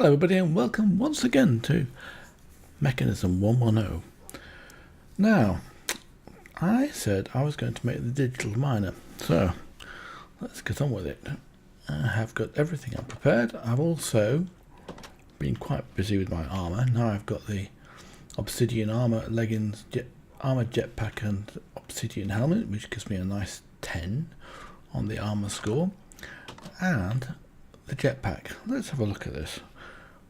Hello everybody and welcome once again to Mekanism 110. Now, I said I was going to make the digital miner, so let's get on with it. I have got everything up prepared. I've also been quite busy with my armour. Now I've got the obsidian armour, leggings, armoured jetpack and obsidian helmet, which gives me a nice 10 on the armour score, and the jetpack. Let's have a look at this.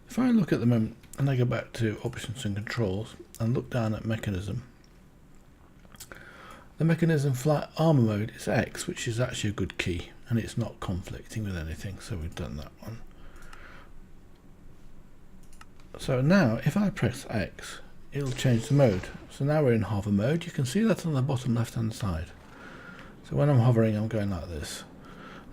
If I look at the moment and I go back to options and controls and look down at mechanism, the mechanism flight armor mode is X, which is actually a good key and it's not conflicting with anything, so we've done that one. So now if I press X, it'll change the mode. So now we're in hover mode. You can see that on the bottom left hand side. So when I'm hovering, I'm going like this.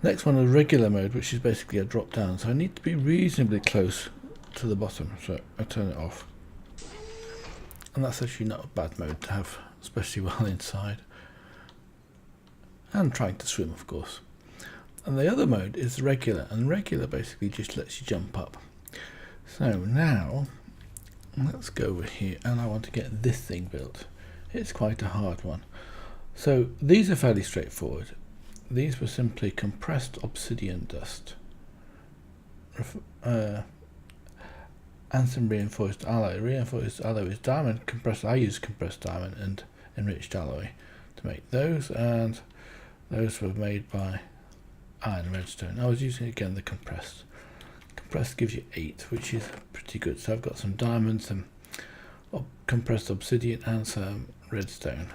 Next one is regular mode, which is basically a drop down, so I need to be reasonably close to the bottom, so I turn it off. And that's actually not a bad mode to have, especially while inside. And trying to swim, of course. And the other mode is regular, and regular basically just lets you jump up. So now, let's go over here, and I want to get this thing built. It's quite a hard one. So these are fairly straightforward. These were simply compressed obsidian dust and some reinforced alloy. Reinforced alloy is diamond compressed. I use compressed diamond and enriched alloy to make those, and those were made by iron and redstone. I was using again the compressed. Compressed gives you 8, which is pretty good. So I've got some diamonds, some compressed obsidian and some redstone.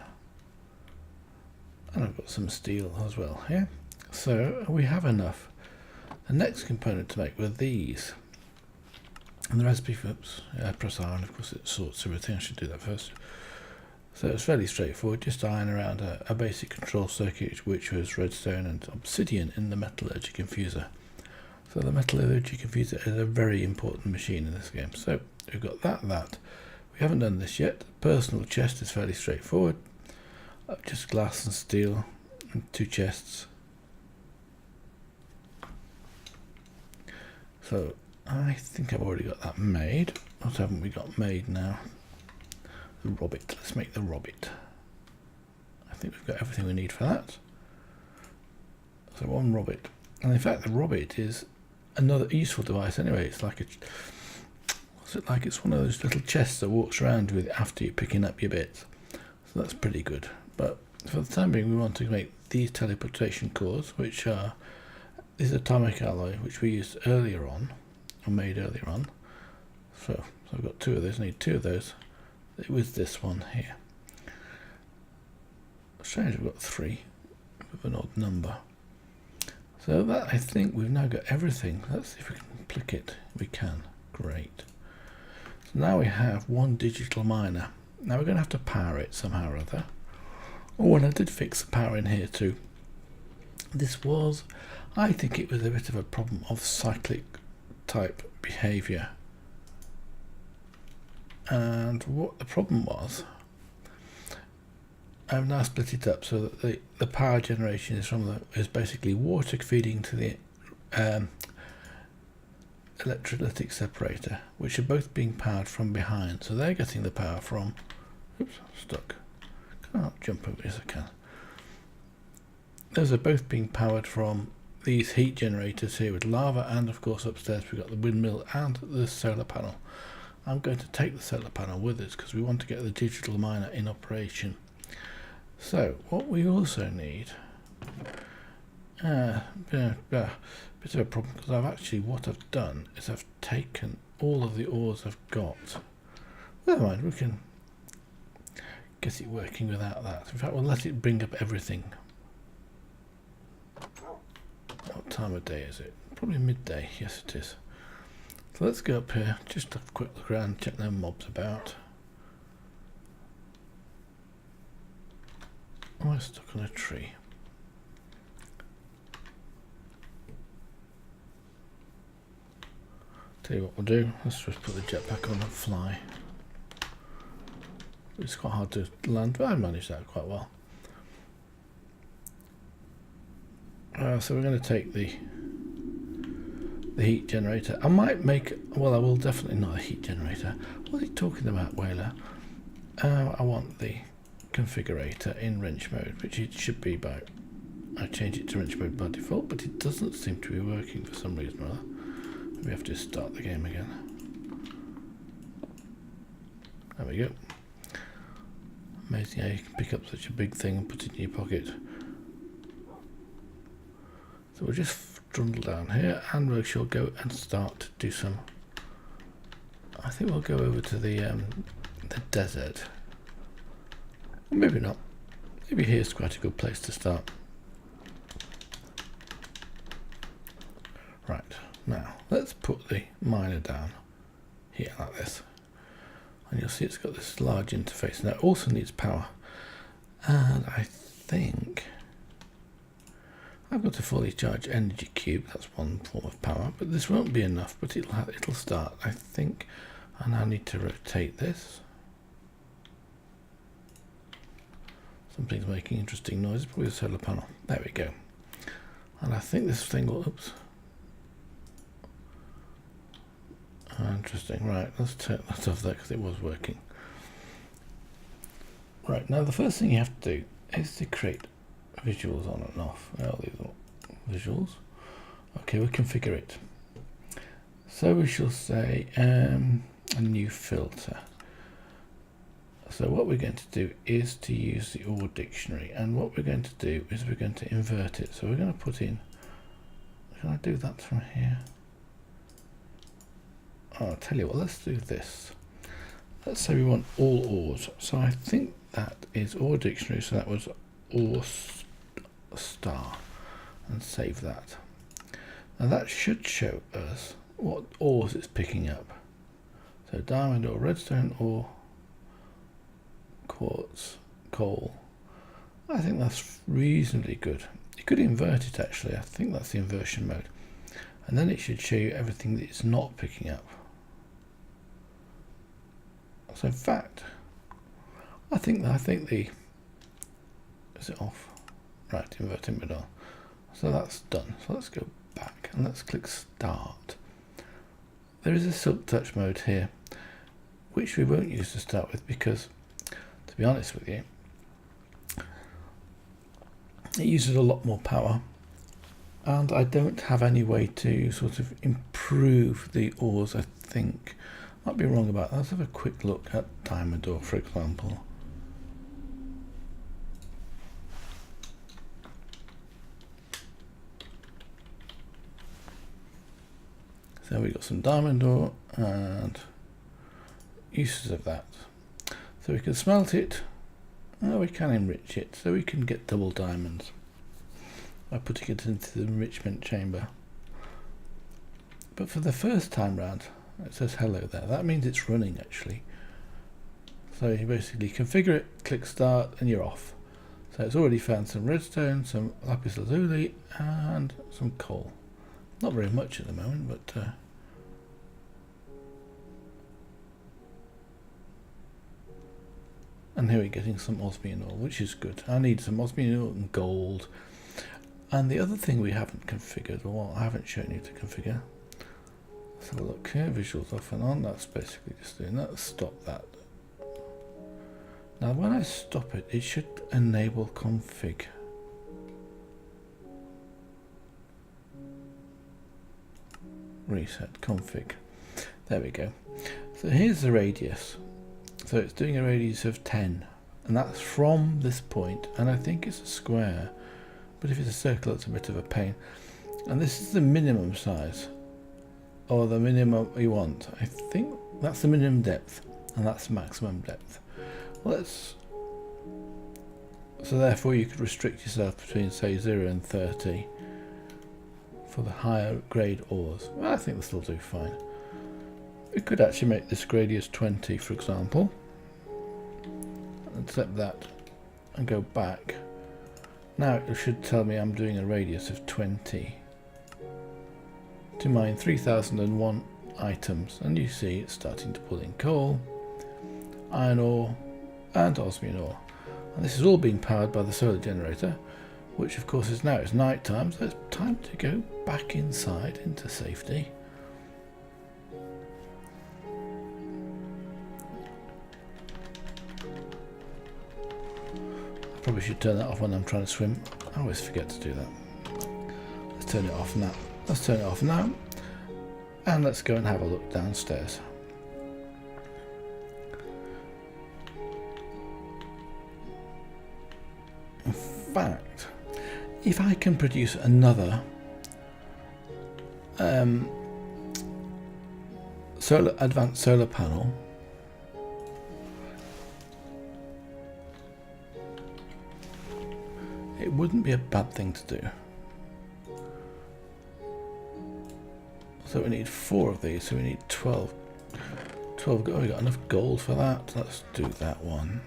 And I've got some steel as well here. So we have enough. The next component to make were these. And the recipe for, press iron, of course it sorts everything. I should do that first. So it's fairly straightforward, just iron around a basic control circuit, which was redstone and obsidian in the metallurgic infuser. So the metallurgic infuser is a very important machine in this game. So we've got that. We haven't done this yet. Personal chest is fairly straightforward. Just glass and steel and 2 chests. So I think I've already got that made. What haven't we got made now? The robbit. Let's make the robbit. I think we've got everything we need for that. So one robbit. And in fact the robbit is another useful device anyway. It's like it's one of those little chests that walks around with after you're picking up your bits. So that's pretty good. But for the time being, we want to make these teleportation cores, which are this atomic alloy, which we used earlier on, or made earlier on. So I've got 2 of those. I need 2 of those. It was this one here. Strange, we've got 3 with an odd number. So that, I think we've now got everything. Let's see if we can click it. We can. Great. So now we have one digital miner. Now we're going to have to power it somehow or other. Oh, and I did fix the power in here too. This was, I think it was a bit of a problem of cyclic type behavior. And what the problem was, I've now split it up so that the power generation is basically water feeding to the electrolytic separator, which are both being powered from behind. So they're getting the power from, oops, I'm stuck. Can't jump over as I can. Those are both being powered from these heat generators here with lava, and of course upstairs we've got the windmill and the solar panel. I'm going to take the solar panel with us because we want to get the digital miner in operation. So what we also need, bit of a problem, because what I've done is I've taken all of the ores I've got. Never mind, we can get it working without that. In fact, we'll let it bring up everything. What time of day is it? Probably midday. Yes, it is. So let's go up here, just have a quick look around, check no mobs about. Oh, I'm stuck on a tree. Tell you what we'll do, let's just put the jetpack on and fly. It's quite hard to land, but I managed that quite well. So we're going to take the the heat generator. I might make, well, I will definitely not a heat generator. What are you talking about, Whaler? I want the configurator in wrench mode, which it should be by, I change it to wrench mode by default, but it doesn't seem to be working for some reason or other. We have to start the game again. There we go. Amazing how you can pick up such a big thing and put it in your pocket. So we'll just trundle down here and we shall go and start to do some. I think we'll go over to the desert. Or maybe not. Maybe here's quite a good place to start. Right, now let's put the miner down here like this. And you'll see it's got this large interface. Now it also needs power. And I think I've got a fully charged energy cube. That's one form of power, but this won't be enough, but it'll start, I think. And I need to rotate this. Something's making interesting noises, probably a solar panel. There we go. And I think this thing will, oops. Interesting, right, let's take that off there because it was working. Right, now the first thing you have to do is to create visuals on and off. Well, these are visuals. Okay, we'll configure it. So we shall say a new filter. So what we're going to do is to use the OR dictionary, and what we're going to do is we're going to invert it. So we're going to put in, can I do that from here? Oh, I'll tell you what, let's do this. Let's say we want all ORs. So I think that is OR dictionary, so that was OR star, and save that. Now that should show us what ores it's picking up. So diamond or redstone or quartz, coal. I think that's reasonably good. You could invert it actually. I think that's the inversion mode. And then it should show you everything that it's not picking up. So in fact, I think the, is it off? Right, inverting middle. So that's done. So let's go back and let's click start. There is a silk touch mode here, which we won't use to start with because, to be honest with you, it uses a lot more power and I don't have any way to sort of improve the ores, I think. Might be wrong about that. Let's have a quick look at diamond ore, for example. So we've got some diamond ore and uses of that. So we can smelt it, or we can enrich it, so we can get double diamonds by putting it into the enrichment chamber. But for the first time round, it says hello there. That means it's running actually. So you basically configure it, click start, and you're off. So it's already found some redstone, some lapis lazuli, and some coal. Not very much at the moment, but and here we're getting some osmium ore, which is good. I need some osmium ore and gold. And the other thing we haven't configured, or I haven't shown you to configure. Let's have a look here, visuals off and on. That's basically just doing that. Stop that. Now when I stop it, it should enable config. Reset config. There we go. So here's the radius. So it's doing a radius of 10, and that's from this point, and I think it's a square, but if it's a circle it's a bit of a pain. And this is the minimum size, or the minimum you want. I think that's the minimum depth, and that's the maximum depth. So therefore you could restrict yourself between say 0 and 30 for the higher grade ores. Well, I think this will do fine. We could actually make this radius 20, for example, and set that and go back. Now it should tell me I'm doing a radius of 20 to mine 3001 items, and you see it's starting to pull in coal, iron ore and osmium ore. And this is all being powered by the solar generator, which of course is now it's night time, so it's time to go back inside into safety. I probably should turn that off when I'm trying to swim. I always forget to do that. Let's turn it off now. Let's turn it off now, and let's go and have a look downstairs. In fact, if I can produce another advanced solar panel, it wouldn't be a bad thing to do. So we need 4 of these, so we need 12. 12, oh, we got enough gold for that. Let's do that one.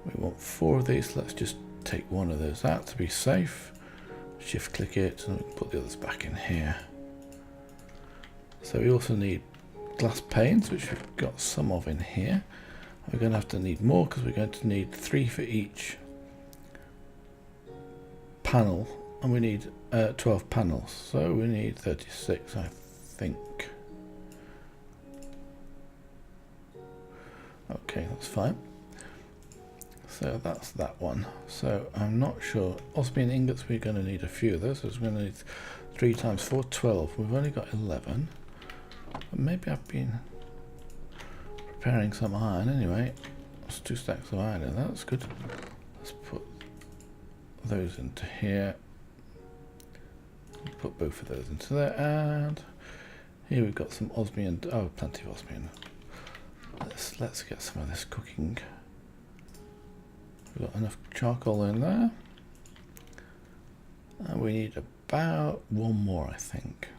We want 4 of these, let's just take one of those out to be safe. Shift click it and we can put the others back in here. So we also need glass panes, which we've got some of in here. We're going to have to need more because we're going to need 3 for each panel, and we need 12 panels, so we need 36, I think. Okay, that's fine. So that's that one. So I'm not sure. Osmium ingots, we're going to need a few of those. So we're going to need 3 times 4, 12. We've only got 11. But maybe I've been preparing some iron anyway. That's 2 stacks of iron in there. That's good. Let's put those into here. Put both of those into there. And here we've got some osmium. Oh, plenty of osmium. Let's get some of this cooking. We've got enough charcoal in there, and we need about 1 more, I think.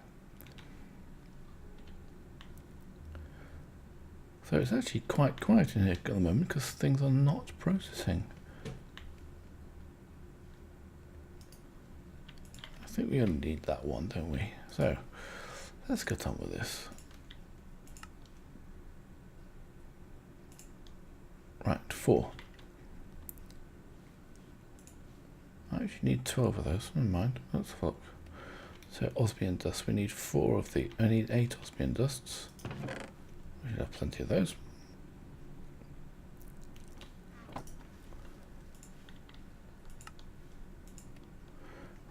So it's actually quite quiet in here at the moment because things are not processing. I think we only need that one, don't we? So let's get on with this. Right, 4. I actually need 12 of those. Never mind. Let's have a look. So osmium dust. We need 4 of the. I need 8 osmium dusts. We should have plenty of those.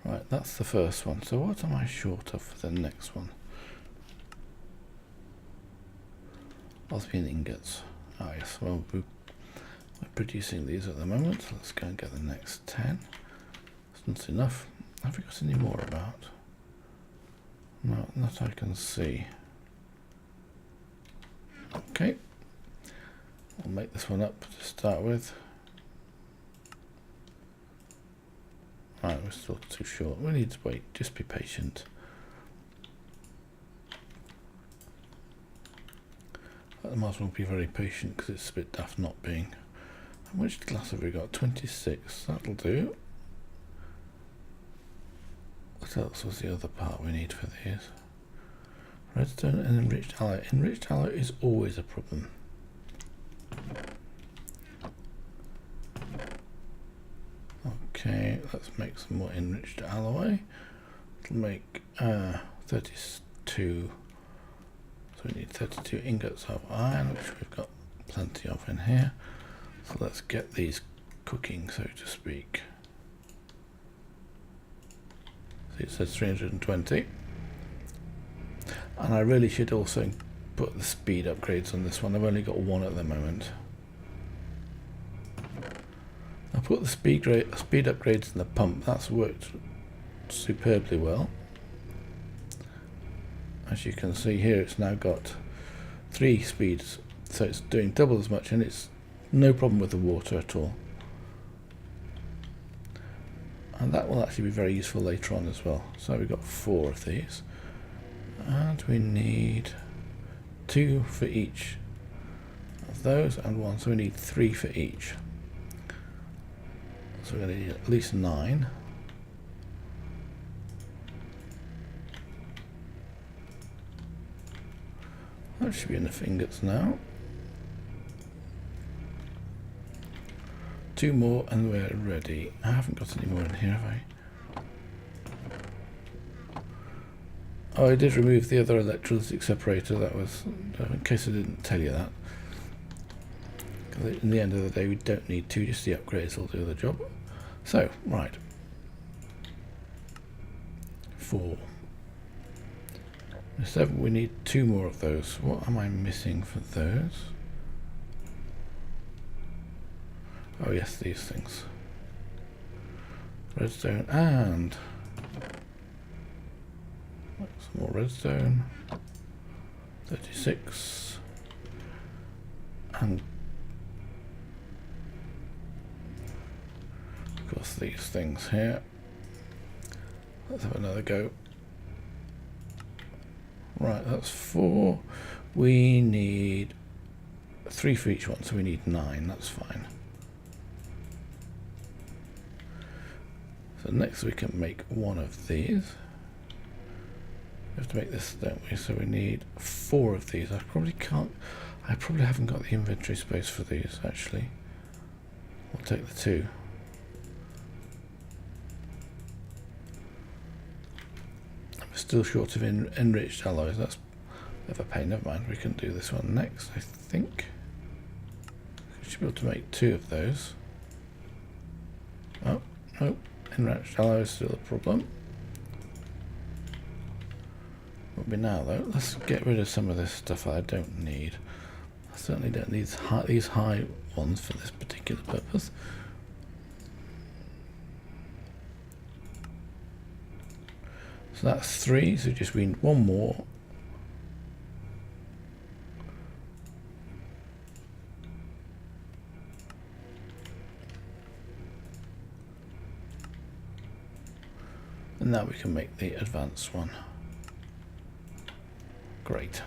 Right, that's the first one. So what am I short of for the next one? Osmium ingots. Ah yes. Well, we're producing these at the moment. Let's go and get the next 10. Not enough. Have we got any more about? No, not I can see. Okay. I'll make this one up to start with. Right, we're still too short. We need to wait. Just be patient. I might as well be very patient because it's a bit daft not being. How much glass have we got? 26. That'll do. What else was the other part we need for these? Redstone and enriched alloy. Enriched alloy is always a problem. Okay, let's make some more enriched alloy. It'll make 32. So we need 32 ingots of iron, which we've got plenty of in here. So let's get these cooking, so to speak. It says 320, and I really should also put the speed upgrades on this one. I've only got 1 at the moment. I'll put the speed upgrades in the pump. That's worked superbly well. As you can see here, it's now got 3 speeds, so it's doing double as much, and it's no problem with the water at all. And that will actually be very useful later on as well. So we've got 4 of these, and we need 2 for each of those and 1, so we need 3 for each. So we're going to need at least 9. That should be enough ingots now. 2 more and we're ready. I haven't got any more in here, have I? Oh, I did remove the other electrolytic separator. That was, in case I didn't tell you that. Because in the end of the day, we don't need to, just the upgrades will do the job. So, right. 4. 7, we need 2 more of those. What am I missing for those? Oh yes, these things. Redstone and some more redstone. 36. And of course these things here. Let's have another go. Right, that's 4. We need 3 for each one, so we need 9. That's fine. So next we can make 1 of these. We have to make this, don't we? So we need 4 of these. I probably haven't got the inventory space for these, actually. I'll take the 2. I'm still short of enriched alloys. That's a bit of a pain. Never mind. We can do this one next, I think. We should be able to make 2 of those. Oh, no. Enriched alloys still a problem. Won't be now though. Let's get rid of some of this stuff I don't need. I certainly don't need these high ones for this particular purpose. So that's 3, so just we need 1 more. And now we can make the advanced one. Great.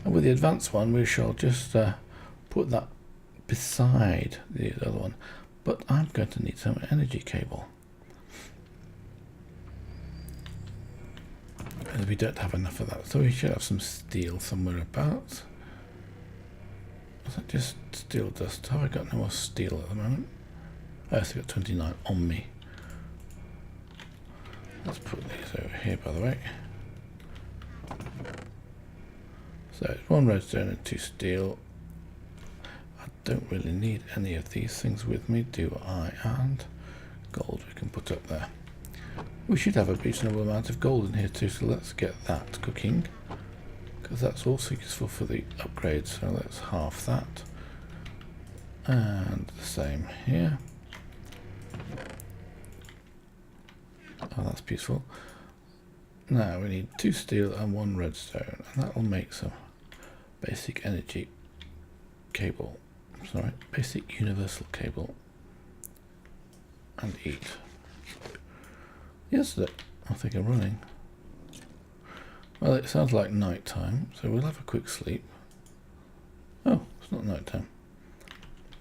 And with the advanced one, we shall just put that beside the other one. But I'm going to need some energy cable. And we don't have enough of that, so we should have some steel somewhere about. Is that just steel dust? Have I got no more steel at the moment? I also got 29 on me. Let's put these over here, by the way. So it's 1 redstone and 2 steel. I don't really need any of these things with me, do I? And gold we can put up there. We should have a reasonable amount of gold in here too, so let's get that cooking, because that's also useful for the upgrades. So let's half that. And the same here. Oh, that's peaceful. Now we need 2 steel and 1 redstone, and that will make some basic energy cable. Sorry, basic universal cable. And eat. Yes, I think I'm running. Well, it sounds like night time, so we'll have a quick sleep. Oh, it's not night time.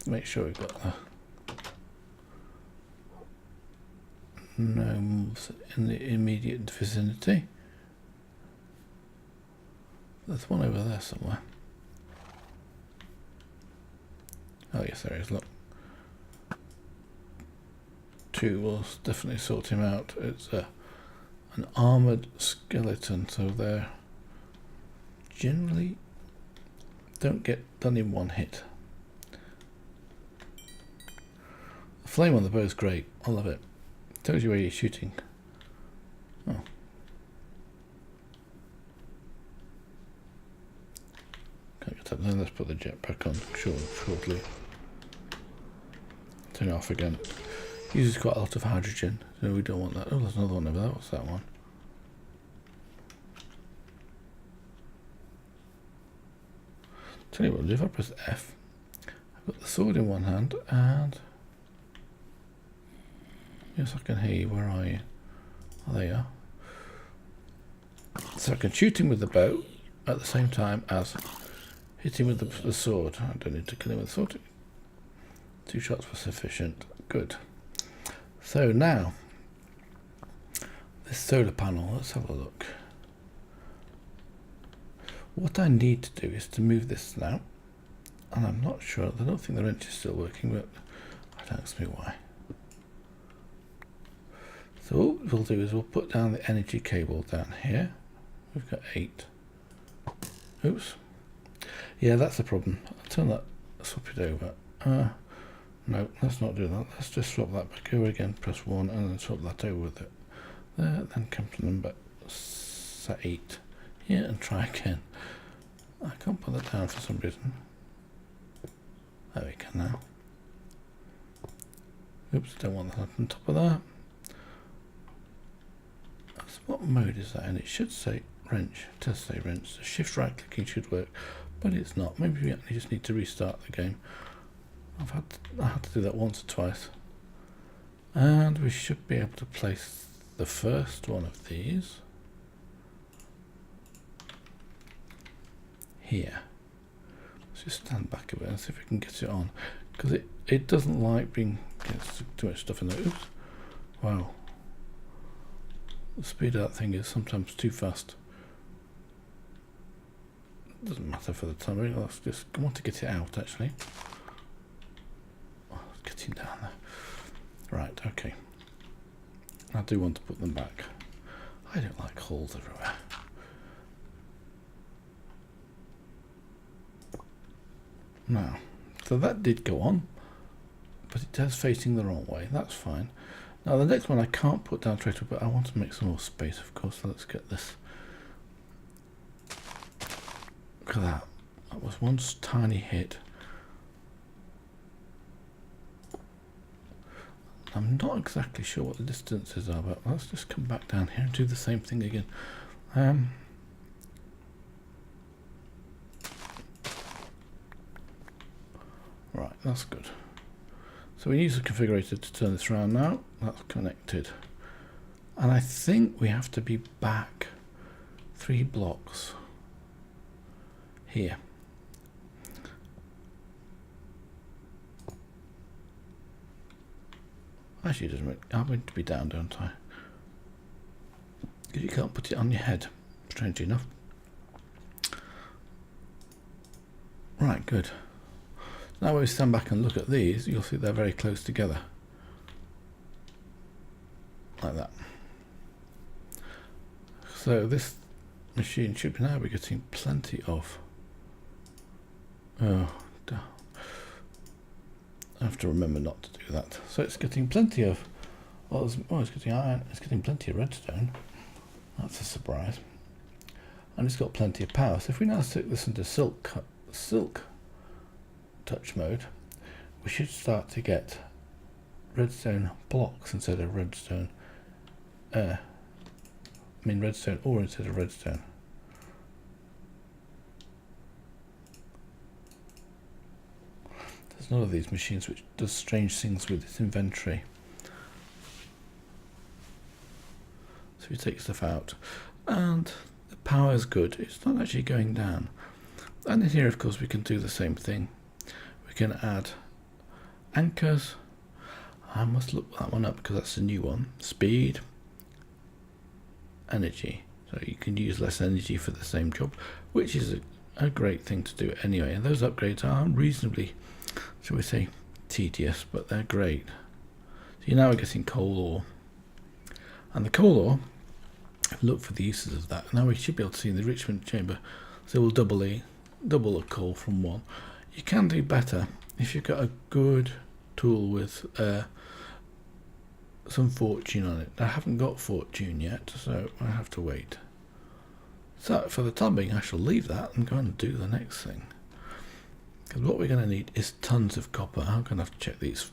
Make sure we've got the gnomes in the immediate vicinity. There's one over there somewhere. Oh yes, there is, look. 2 will definitely sort him out. It's an armored skeleton, so they're generally don't get done in 1 hit. The flame on the bow is great. I love it. Tells you where you're shooting. Oh. Can't get that. Then let's put the jetpack on shortly. Turn it off again. Uses quite a lot of hydrogen, so we don't want that. Oh, there's another one over there. What's that one? Tell you what, if I press F, I've got the sword in one hand, and yes, I can hear you. Where are you? Oh, there you are. So I can shoot him with the bow at the same time as hit him with the sword. I don't need to kill him with the sword. 2 shots were sufficient. Good. So now, this solar panel, let's have a look. What I need to do is to move this now, and I'm not sure, I don't think the wrench is still working, but Don't ask me why. So what we'll do is we'll put down the energy cable down here. We've got 8. Oops. Yeah, that's the problem. I'll turn that, swap it over. No, let's not do that. Let's just swap that back over again, press 1, and then swap that over with it. There, then come to number 8 here and try again. I can't put that down for some reason. There we go now. Oops, don't want that on top of that. So what mode is that in? It should say wrench. It does say wrench. So shift right clicking should work, but it's not. Maybe we actually just need to restart the game. I had to do that once or twice. And we should be able to place the first one of these here. Let's just stand back a bit and see if we can get it on, because it doesn't like being too much stuff in there. Oops. Wow. The speed of that thing is sometimes too fast. Doesn't matter for the time being. Let's just want to get it out actually. Oh, it's getting down there. Right, okay. I do want to put them back. I don't like holes everywhere. Now, so that did go on, but it does facing the wrong way. That's fine. Now the next one I can't put down straight away, but I want to make some more space, of course. So let's get this. Look at that. That was one tiny hit. I'm not exactly sure what the distances are, but let's just come back down here and do the same thing again. Right, that's good. So we use the configurator to turn this around now. That's connected. And I think we have to be back 3 blocks here. Actually, it doesn't really, I'm going to be down, don't I? Because you can't put it on your head, strangely enough. Right, good. Now when we stand back and look at these, you'll see they're very close together. Like that. So this machine should now be getting plenty of... Oh, I have to remember not to do that. So it's getting plenty of... Well, it's getting iron. It's getting plenty of redstone. That's a surprise. And it's got plenty of power. So if we now stick this into silk touch mode, we should start to get redstone blocks instead of redstone. Redstone ore instead of redstone. There's none of these machines which does strange things with its inventory. So we take stuff out, and the power is good. It's not actually going down. And in here, of course, we can do the same thing. We can add anchors. I must look that one up because that's a new one. Speed, energy. So you can use less energy for the same job, which is a great thing to do anyway. And those upgrades are reasonably, shall we say, tedious, but they're great. So now we're getting coal ore. And the coal ore, look for the uses of that. Now we should be able to see in the enrichment chamber. So we'll double the coal from 1. You can do better if you've got a good tool with some fortune on it. I haven't got fortune yet, so I have to wait. So for the time being, I shall leave that and go and do the next thing. Because what we're going to need is tons of copper. I'm going to have to check these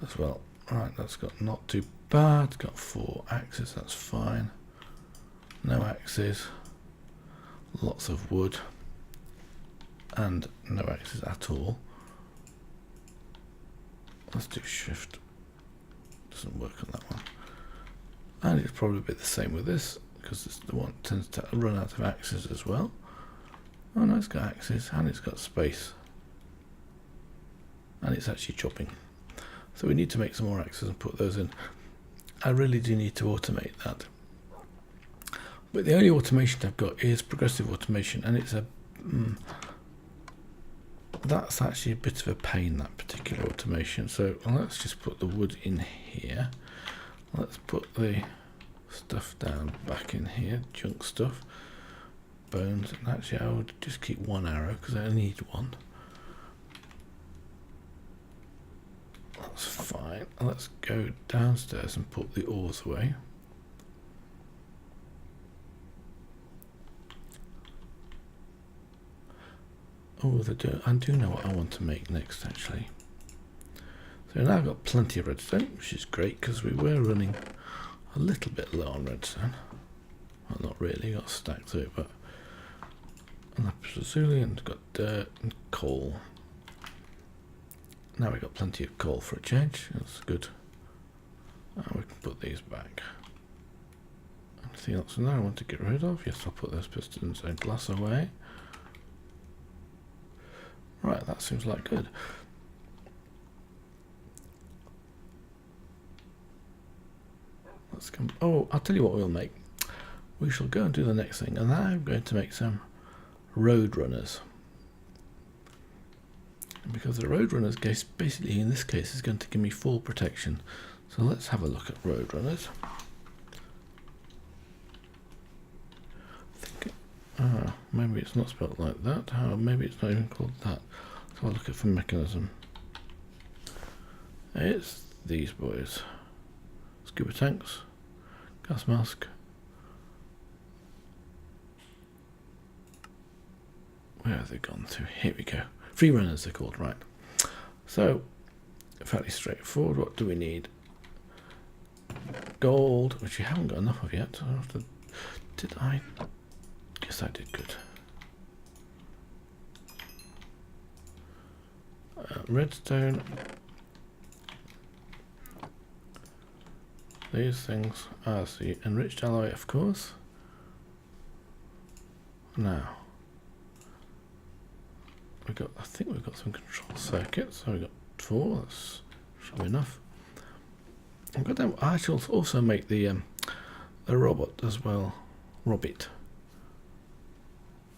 as well. Right, that's got not too bad. It's got 4 axes, that's fine. No axes. Lots of wood. And no axes at all. Let's do shift. Doesn't work on that one. And it's probably a bit the same with this, because this the one tends to run out of axes as well. Oh no, it's got axes and it's got space. And it's actually chopping. So we need to make some more axes and put those in. I really do need to automate that. But the only automation I've got is progressive automation, and it's a that's actually a bit of a pain, that particular automation. So let's just put the wood in here. Let's put the stuff down back in here, junk stuff, bones, and actually I would just keep one arrow because I only need one. That's fine. Let's go downstairs and put the ores away. Oh, I do know what I want to make next, actually. So now I've got plenty of redstone, which is great because we were running a little bit low on redstone. Well, not really, got stacks of it, but lapis lazuli, and got dirt and coal. Now we've got plenty of coal for a change. That's good. And we can put these back. Anything else in there I want to get rid of? Yes, I'll put those pistons and glass away. Right, that seems like good. Let's come. Oh, I'll tell you what we'll make. We shall go and do the next thing, and then I'm going to make some road runners. And because the road runners case, basically in this case, is going to give me full protection. So let's have a look at road runners. Maybe it's not spelled like that. Maybe it's not even called that. So I'll look at from Mekanism. It's these boys. Scuba tanks, gas mask. Where have they gone to? Here we go. Free runners they're called, right. So, fairly straightforward. What do we need? Gold, which we haven't got enough of yet. Did I? Yes, I did. Good. Redstone. These things are the enriched alloy, of course. Now, I think we've got some control circuits. So we've got 4. That's should be enough. I've got them. I shall also make the robot as well, Robit.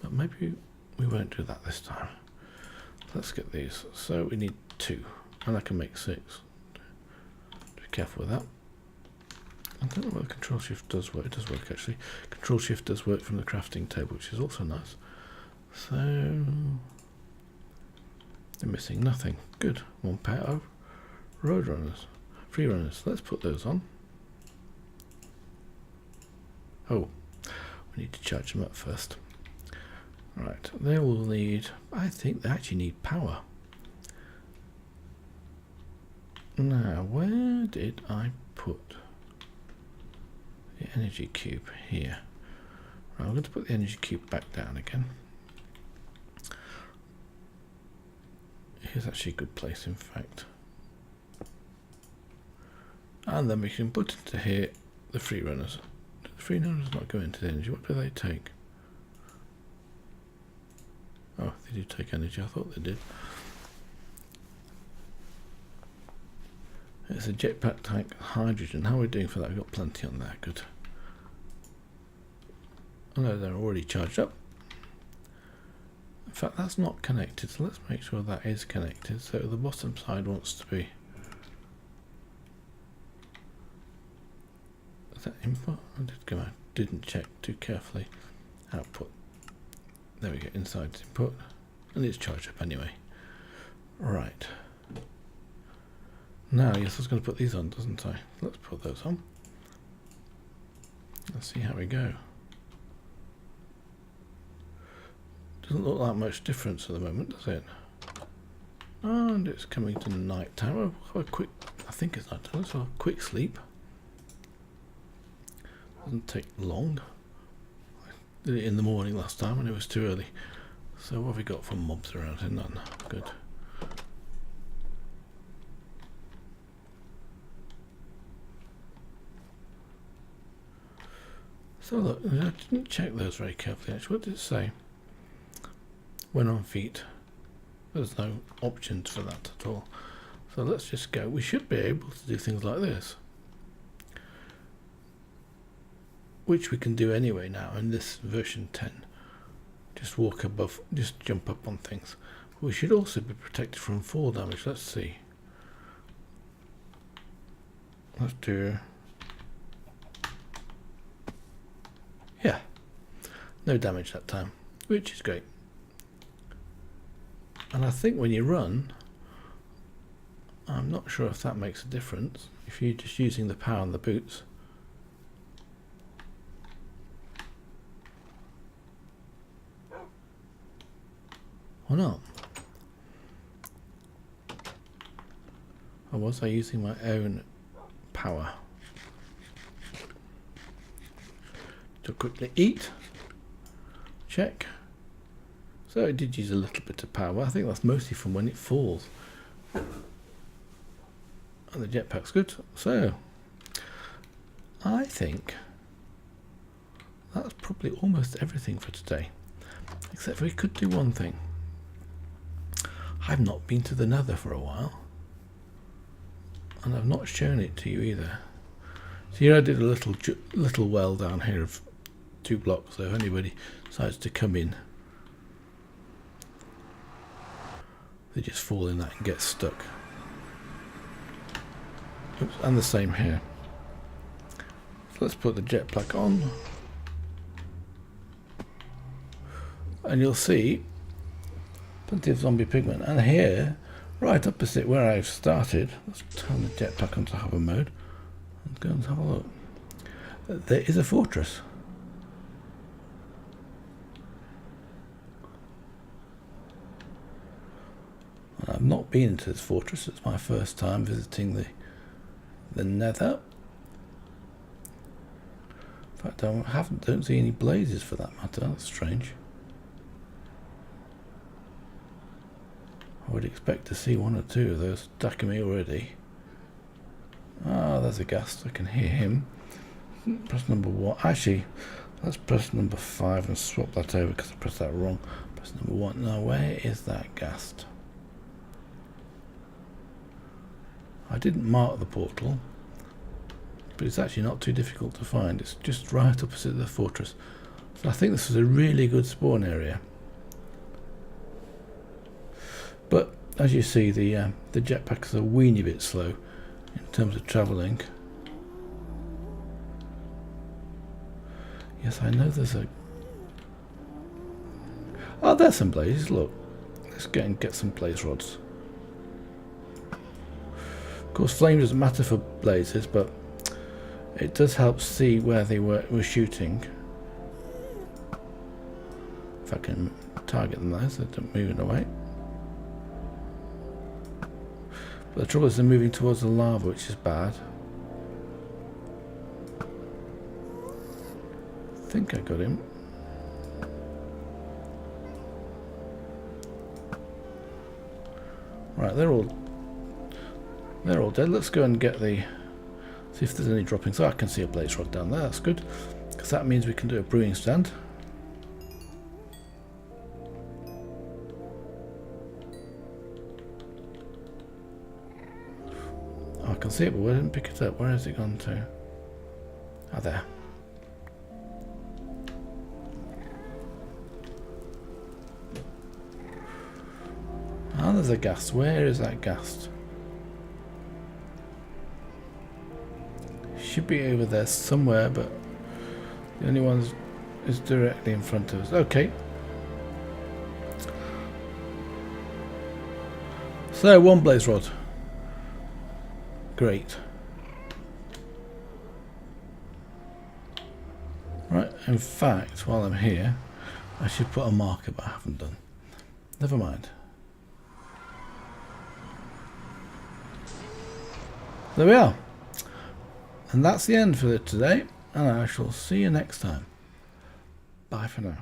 But maybe we won't do that this time. Let's get these. So we need 2, and I can make 6. Be careful with that. I don't know whether Control Shift does work. It does work actually. Control Shift does work from the crafting table, which is also nice. So they're missing nothing. Good. 1 pair of road runners, free runners. Let's put those on. Oh, we need to charge them up first. Right, they will need. I think they actually need power. Now, where did I put the energy cube? Here. Right, I'm going to put the energy cube back down again. Here's actually a good place, in fact. And then we can put into here the free runners. Do the free runners not go into the energy? What do they take? Oh, they do take energy. I thought they did. It's a jetpack tank, hydrogen. How are we doing for that? We've got plenty on there. Good. Oh no, they're already charged up. In fact, that's not connected, so let's make sure that is connected. So the bottom side wants to be. Is that input? I didn't check too carefully. Output. There we go. Inside input, and it's charged up anyway. Right. Now, yes, I was going to put these on, doesn't I? Let's put those on. Let's see how we go. Doesn't look like much difference at the moment, does it? And it's coming to night time. A quick, I think it's night time, so a quick sleep. Doesn't take long. I did it in the morning last time and it was too early. So what have we got for mobs around here? None. Good. So look, I didn't check those very carefully actually. What did it say? When on feet. There's no options for that at all. So let's just go. We should be able to do things like this, which we can do anyway now in this version 10. Just walk above, just jump up on things. We should also be protected from fall damage. Let's see. Let's do... yeah. No damage that time, which is great. And I think when you run, I'm not sure if that makes a difference. If you're just using the power on the boots. Or not. Or was I using my own power? To quickly eat. Check. So it did use a little bit of power. I think that's mostly from when it falls. And the jetpack's good. So I think that's probably almost everything for today. Except we could do one thing. I've not been to the Nether for a while. And I've not shown it to you either. So here I did a little well down here of 2 blocks, so if anybody decides to come in, they just fall in that and get stuck. Oops, and the same here. So let's put the jetpack on. And you'll see plenty of zombie pigmen. And here, right opposite where I've started, let's turn the jetpack onto hover mode and go and have a look. There is a fortress. And I've not been into this fortress. It's my first time visiting the Nether. In fact, I don't see any blazes for that matter. That's strange. I would expect to see 1 or 2 of those attacking me already. Ah, there's a ghast. I can hear him. Press number 1. Actually, let's press number 5 and swap that over because I pressed that wrong. Press number 1. Now, where is that ghast? I didn't mark the portal, but it's actually not too difficult to find. It's just right opposite the fortress. So I think this is a really good spawn area. But as you see, the jetpack is a weeny bit slow in terms of travelling. Yes, I know there's a... oh, there's some blazes. Look, let's get some blaze rods. Of course, flame doesn't matter for blazes, but it does help see where they were shooting. If I can target them there so they're not moving away. But the trouble is they're moving towards the lava, which is bad. I think I got him. Right, they're all dead. Let's go and get the... see if there's any droppings. Oh, I can see a blaze rod down there. That's good, because that means we can do a brewing stand. Oh, I can see it, but I didn't pick it up. Where has it gone to? Ah, there. Ah, there's a ghast. Where is that ghast? Should be over there somewhere, but the only one is directly in front of us. Okay. So 1 blaze rod. Great. Right, in fact, while I'm here, I should put a marker, but I haven't done. Never mind. There we are. And that's the end for today, and I shall see you next time. Bye for now.